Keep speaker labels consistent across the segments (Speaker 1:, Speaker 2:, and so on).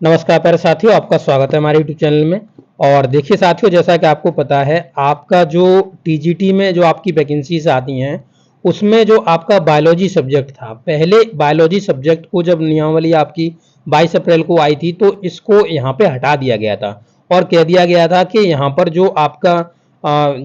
Speaker 1: नमस्कार प्यारे साथियों, आपका स्वागत है हमारे यूट्यूब चैनल में। और देखिए साथियों, जैसा कि आपको पता है, आपका जो टीजीटी में जो आपकी वैकेंसीज आती हैं, उसमें जो आपका बायोलॉजी सब्जेक्ट था, पहले बायोलॉजी सब्जेक्ट को जब नियमावली आपकी 22 अप्रैल को आई थी, तो इसको यहाँ पे हटा दिया गया था और कह दिया गया था कि यहाँ पर जो आपका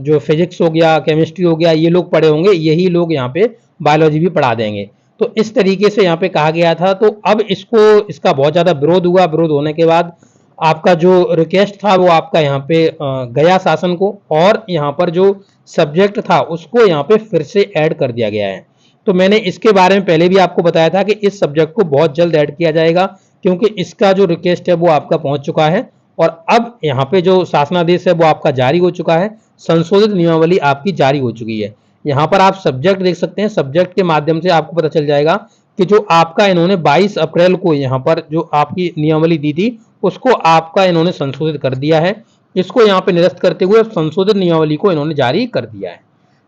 Speaker 1: जो फिजिक्स हो गया, केमिस्ट्री हो गया, ये लोग पढ़े होंगे, यही लोग यहाँ पे बायोलॉजी भी पढ़ा देंगे। तो इस तरीके से यहाँ पे कहा गया था। तो अब इसका बहुत ज़्यादा विरोध हुआ। विरोध होने के बाद आपका जो रिक्वेस्ट था वो आपका यहाँ पे गया शासन को, और यहाँ पर जो सब्जेक्ट था उसको यहाँ पे फिर से ऐड कर दिया गया है। तो मैंने इसके बारे में पहले भी आपको बताया था कि इस सब्जेक्ट को बहुत जल्द ऐड किया जाएगा, क्योंकि इसका जो रिक्वेस्ट है वो आपका पहुंच चुका है और अब यहाँ पे जो शासनादेश है वो आपका जारी हो चुका है। संशोधित नियमावली आपकी जारी हो चुकी है। यहाँ पर आप सब्जेक्ट देख सकते हैं। सब्जेक्ट के माध्यम से आपको पता चल जाएगा कि जो आपका इन्होंने 22 अप्रैल को यहाँ पर जो आपकी नियमावली दी थी, उसको आपका इन्होंने संशोधित कर दिया है। इसको यहाँ पे निरस्त करते हुए संशोधित नियमावली को इन्होंने जारी कर दिया है।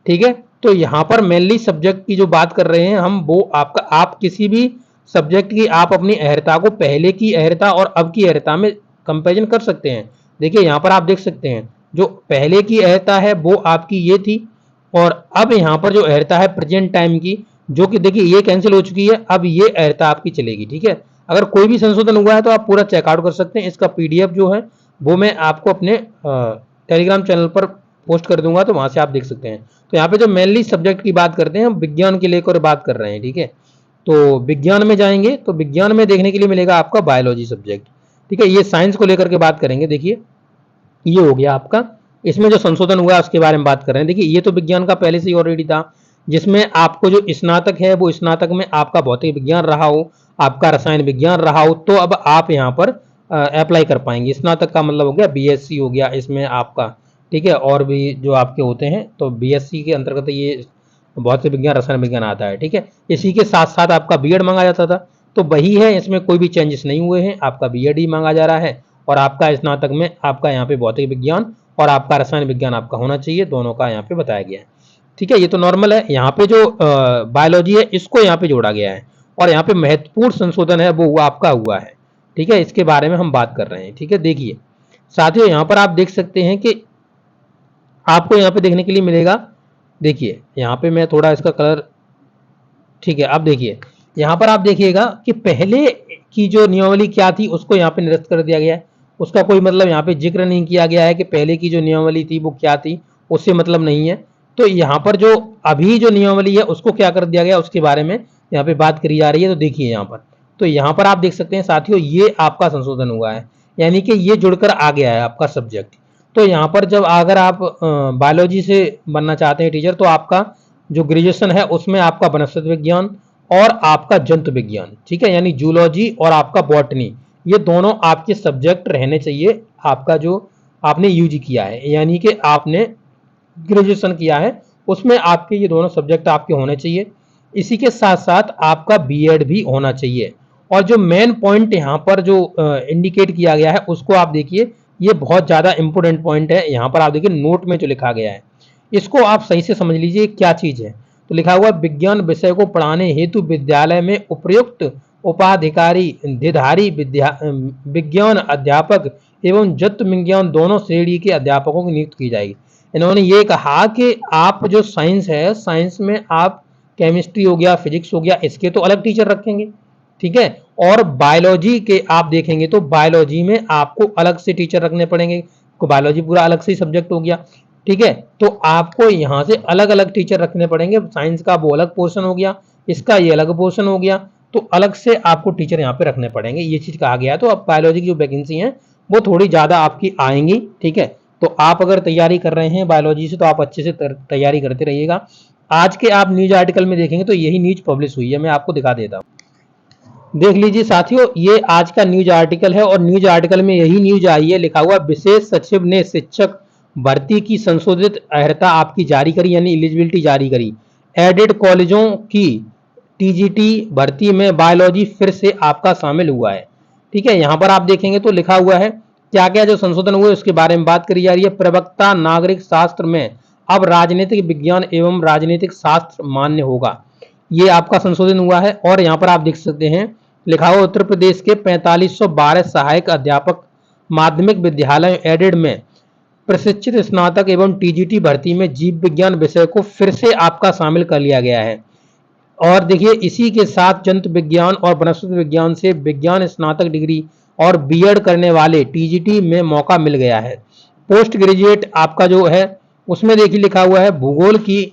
Speaker 1: ठीक है, तो यहाँ पर मेनली सब्जेक्ट की जो बात कर रहे हैं हम, वो आपका आप किसी भी सब्जेक्ट की आप अपनी अहर्ता को पहले की अहर्ता और अब की अहर्ता में कंपेरिजन कर सकते हैं। देखिए यहाँ पर आप देख सकते हैं, जो पहले की अहर्ता है वो आपकी ये थी, और अब यहाँ पर जो अहर्ता है प्रेजेंट टाइम की, जो कि देखिए ये कैंसिल हो चुकी है, अब ये अहर्ता आपकी चलेगी। ठीक है, अगर कोई भी संशोधन हुआ है तो आप पूरा चेकआउट कर सकते हैं। इसका पीडीएफ जो है वो मैं आपको अपने टेलीग्राम चैनल पर पोस्ट कर दूंगा, तो वहां से आप देख सकते हैं। तो यहाँ पे जो मेनली सब्जेक्ट की बात करते हैं, हम विज्ञान के लेकर बात कर रहे हैं। ठीक है, तो विज्ञान में जाएंगे तो विज्ञान में देखने के लिए मिलेगा आपका बायोलॉजी सब्जेक्ट। ठीक है, ये साइंस को लेकर के बात करेंगे। देखिए ये हो गया आपका, इसमें जो संशोधन हुआ है उसके बारे में बात कर रहे हैं। देखिए ये तो विज्ञान का पहले से ही ऑलरेडी था, जिसमें आपको जो स्नातक है वो स्नातक में आपका भौतिक विज्ञान रहा हो, आपका रसायन विज्ञान रहा हो, तो अब आप यहाँ पर अप्लाई कर पाएंगे। स्नातक का मतलब हो गया बीएससी हो गया इसमें आपका। ठीक है, और भी जो आपके होते हैं, तो बीएससी के अंतर्गत ये भौतिक विज्ञान रसायन विज्ञान आता है। ठीक है, इसी के साथ साथ आपका बीएड मांगा जाता था, तो वही है, इसमें कोई भी चेंजेस नहीं हुए हैं, आपका बीएड ही मांगा जा रहा है। और आपका स्नातक में आपका यहाँ पे भौतिक विज्ञान और आपका रसायन विज्ञान आपका होना चाहिए, दोनों का यहाँ पे बताया गया है। ठीक है, ये तो नॉर्मल है। यहाँ पे जो बायोलॉजी है इसको यहाँ पे जोड़ा गया है, और यहाँ पे महत्वपूर्ण संशोधन है वो आपका हुआ है। ठीक है, इसके बारे में हम बात कर रहे हैं। ठीक है, देखिए साथियों, यहाँ पर आप देख सकते हैं कि आपको यहाँ पे देखने के लिए मिलेगा। देखिए यहाँ पे मैं थोड़ा इसका कलर, ठीक है, अब देखिए यहाँ पर आप देखिएगा कि पहले की जो नियमावली क्या थी उसको यहाँ पे निरस्त कर दिया गया है। उसका कोई मतलब यहाँ पे जिक्र नहीं किया गया है कि पहले की जो नियमावली थी वो क्या थी, उससे मतलब नहीं है। तो यहाँ पर जो अभी जो नियमावली है उसको क्या कर दिया गया, उसके बारे में यहाँ पे बात करी जा रही है। तो देखिए यहाँ पर, तो यहाँ पर आप देख सकते हैं साथियों, ये आपका संशोधन हुआ है, यानी कि ये जुड़कर आ गया है आपका सब्जेक्ट। तो यहाँ पर जब अगर आप बायोलॉजी से बनना चाहते हैं टीचर, तो आपका जो ग्रेजुएशन है उसमें आपका वनस्पति विज्ञान और आपका जंतु विज्ञान, ठीक है, यानी जूलॉजी और आपका बॉटनी, ये दोनों आपके सब्जेक्ट रहने चाहिए। आपका जो आपने यूजी किया है, यानी कि आपने ग्रेजुएशन किया है, उसमें आपके ये दोनों सब्जेक्ट आपके होने चाहिए। इसी के साथ साथ आपका बीएड भी होना चाहिए। और जो मेन पॉइंट यहाँ पर जो इंडिकेट किया गया है उसको आप देखिए, ये बहुत ज़्यादा इंपॉर्टेंट पॉइंट है। यहाँ पर आप देखिए नोट में जो लिखा गया है, इसको आप सही से समझ लीजिए क्या चीज़ है। तो लिखा हुआ, विज्ञान विषय को पढ़ाने हेतु विद्यालय में उपयुक्त उपाधिकारी धारी विज्ञान अध्यापक एवं जत्व विज्ञान दोनों श्रेणी के अध्यापकों की नियुक्ति की जाएगी। इन्होंने ये कहा कि आप जो साइंस है, साइंस में आप केमिस्ट्री हो गया, फिजिक्स हो गया, इसके तो अलग टीचर रखेंगे। ठीक है, और बायोलॉजी के आप देखेंगे तो बायोलॉजी में आपको अलग से टीचर रखने पड़ेंगे। बायोलॉजी पूरा अलग से सब्जेक्ट हो गया। ठीक है, तो आपको यहाँ से अलग अलग टीचर रखने पड़ेंगे। साइंस का वो अलग पोर्शन हो गया, इसका ये अलग पोर्शन हो गया, तो अलग से आपको टीचर यहाँ पे रखने पड़ेंगे, ये चीज कहा गया है। तो अब बायोलॉजी की जो वैकेंसी है वो थोड़ी ज्यादा आपकी आएंगी। ठीक है, तो आप अगर तैयारी कर रहे हैं बायोलॉजी से, तो आप अच्छे से तैयारी करते रहिएगा। आज के आप न्यूज आर्टिकल में देखेंगे तो यही न्यूज पब्लिश हुई है, मैं आपको दिखा देता हूँ। देख लीजिए साथियों, ये आज का न्यूज आर्टिकल है, और न्यूज आर्टिकल में यही न्यूज आई है। लिखा हुआ, विशेष सचिव ने शिक्षक भर्ती की संशोधित अर्हता आपकी जारी करी, यानी एलिजिबिलिटी जारी करी। एडेड कॉलेजों की टीजीटी भर्ती में बायोलॉजी फिर से आपका शामिल हुआ है। ठीक है, यहाँ पर आप देखेंगे तो लिखा हुआ है क्या क्या जो संशोधन हुए उसके बारे में बात करी जा रही है। प्रवक्ता नागरिक शास्त्र में अब राजनीतिक विज्ञान एवं राजनीतिक शास्त्र मान्य होगा, ये आपका संशोधन हुआ है। और यहाँ पर आप देख सकते हैं लिखा हुआ उत्तर प्रदेश के 4512 सहायक अध्यापक माध्यमिक विद्यालय एडेड में प्रशिक्षित स्नातक एवं टीजीटी भर्ती में जीव विज्ञान विषय को फिर से आपका शामिल कर लिया गया है। और देखिए इसी के साथ जंतु विज्ञान और वनस्पति विज्ञान से विज्ञान स्नातक डिग्री और बीएड करने वाले टीजीटी में मौका मिल गया है। पोस्ट ग्रेजुएट आपका जो है उसमें देखिए लिखा हुआ है भूगोल की,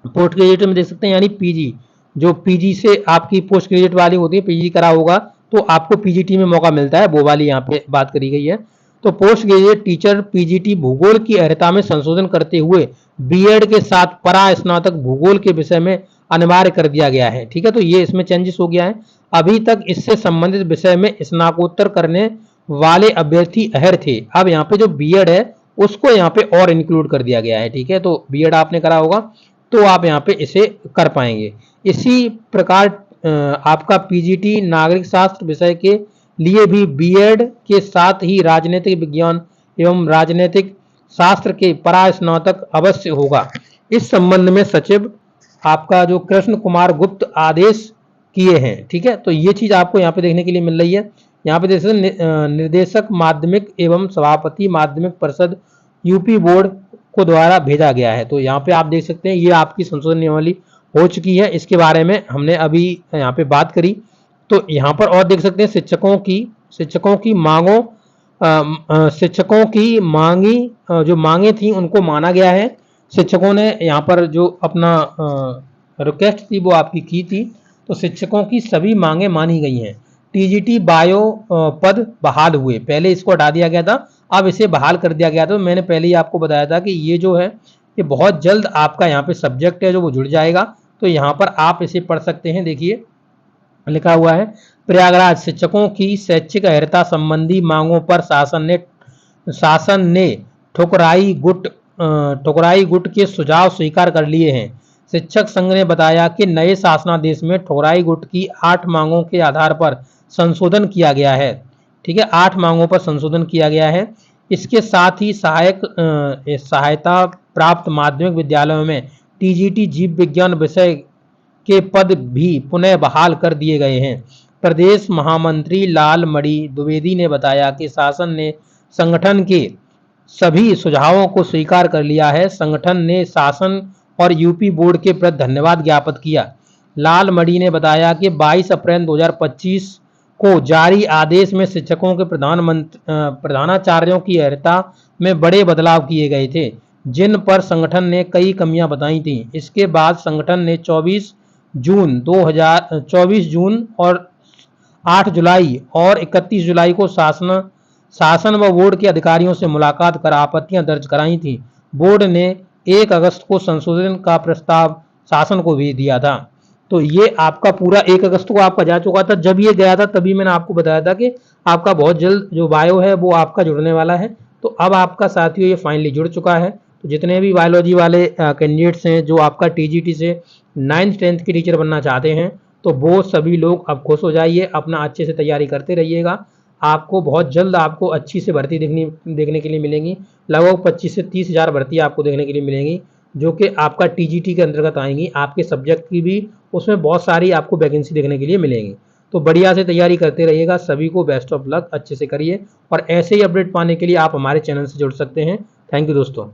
Speaker 1: पोस्ट ग्रेजुएट में देख सकते हैं यानी पीजी, जो पीजी से आपकी पोस्ट ग्रेजुएट वाली होती है, पीजी करा होगा तो आपको पीजीटी में मौका मिलता है, वो वाली यहाँ पे बात करी गई है। तो पोस्ट ग्रेजुएट टीचर पीजीटी भूगोल की अर्हता में संशोधन करते हुए बीएड के साथ परा स्नातक भूगोल के विषय में अनिवार्य कर दिया गया है। ठीक है, तो ये इसमें चेंजेस हो गया है। अभी तक इससे संबंधित विषय में स्नातकोत्तर करने वाले अभ्यर्थी अहर थे, अब यहाँ पे जो बीएड है उसको यहाँ पे और इंक्लूड कर दिया गया है। ठीक है, तो बीएड आपने करा होगा तो आप यहाँ पे इसे कर पाएंगे। इसी प्रकार आपका पीजीटी नागरिक शास्त्र विषय के लिए भी बीएड के साथ ही राजनीतिक विज्ञान एवं राजनीतिक शास्त्र के परा स्नातक अवश्य होगा। इस संबंध में सचिव आपका जो कृष्ण कुमार गुप्त आदेश किए हैं। ठीक है, तो ये चीज आपको यहाँ पे देखने के लिए मिल रही है। यहाँ पे देख सकते निर्देशक माध्यमिक एवं सभापति माध्यमिक परिषद यूपी बोर्ड को द्वारा भेजा गया है। तो यहाँ पे आप देख सकते हैं ये आपकी संशोधन नियमावली हो चुकी है, इसके बारे में हमने अभी यहाँ पे बात करी। तो यहाँ पर और देख सकते हैं शिक्षकों की मांगों शिक्षकों की मांगी जो मांगे थी उनको माना गया है। शिक्षकों ने यहाँ पर जो अपना रिक्वेस्ट थी वो आपकी की थी, तो शिक्षकों की सभी मांगे मानी गई हैं। टीजीटी बायो पद बहाल हुए, पहले इसको हटा दिया गया था, अब इसे बहाल कर दिया गया था। मैंने पहले ही आपको बताया था कि ये जो है ये बहुत जल्द आपका यहाँ पे सब्जेक्ट है जो वो जुड़ जाएगा, तो यहाँ पर आप इसे पढ़ सकते हैं। देखिए लिखा हुआ है प्रयागराज शिक्षकों की शैक्षिक अर्हता संबंधी मांगों पर शासन ने ठुकराई गुट के सुझाव स्वीकार कर लिए हैं। शिक्षक संघ ने बताया कि नए शासनादेश में ठुकराई गुट की 8 मांगों के आधार पर संशोधन किया गया है। ठीक है, 8 मांगों पर संशोधन किया गया है। इसके साथ ही सहायता प्राप्त माध्यमिक विद्यालयों में टीजीटी जीव विज्ञान विषय के पद भी पुनः बहाल कर दिए गए हैं। प्रदेश महामंत्री लालमणि द्विवेदी ने बताया कि शासन ने संगठन के सभी सुझावों को स्वीकार कर लिया है। संगठन ने शासन और यूपी बोर्ड के प्रति धन्यवाद ज्ञापित किया। लालमणि ने बताया कि 22 अप्रैल 2025 को जारी आदेश में शिक्षकों के प्रधानाचार्यों की अर्हता में बड़े बदलाव किए गए थे, जिन पर संगठन ने कई कमियां बताई थीं। इसके बाद संगठन ने 24 जून और 8 जुलाई और 31 जुलाई को शासन व बोर्ड के अधिकारियों से मुलाकात कर आपत्तियां दर्ज कराई थी। बोर्ड ने 1 अगस्त को संशोधन का प्रस्ताव शासन को भेज दिया था। तो ये आपका पूरा 1 अगस्त को आपका जा चुका था। जब ये गया था तभी मैंने आपको बताया था कि आपका बहुत जल्द जो बायो है वो आपका जुड़ने वाला है। तो अब आपका साथियों ये फाइनली जुड़ चुका है। तो जितने भी बायोलॉजी वाले कैंडिडेट्स हैं जो आपका टीजीटी से 9th 10th के टीचर बनना चाहते हैं, तो वो सभी लोग अब खुश हो जाइए, अपना अच्छे से तैयारी करते रहिएगा। आपको बहुत जल्द आपको अच्छी से भर्ती देखने के लिए मिलेंगी। लगभग 25 से 30 हज़ार भर्ती आपको देखने के लिए मिलेंगी, जो कि आपका टीजीटी के अंतर्गत आएंगी। आपके सब्जेक्ट की भी उसमें बहुत सारी आपको वैकेंसी देखने के लिए मिलेंगी। तो बढ़िया से तैयारी करते रहिएगा। सभी को बेस्ट ऑफ लक, अच्छे से करिए और ऐसे ही अपडेट पाने के लिए आप हमारे चैनल से जुड़ सकते हैं। थैंक यू दोस्तों।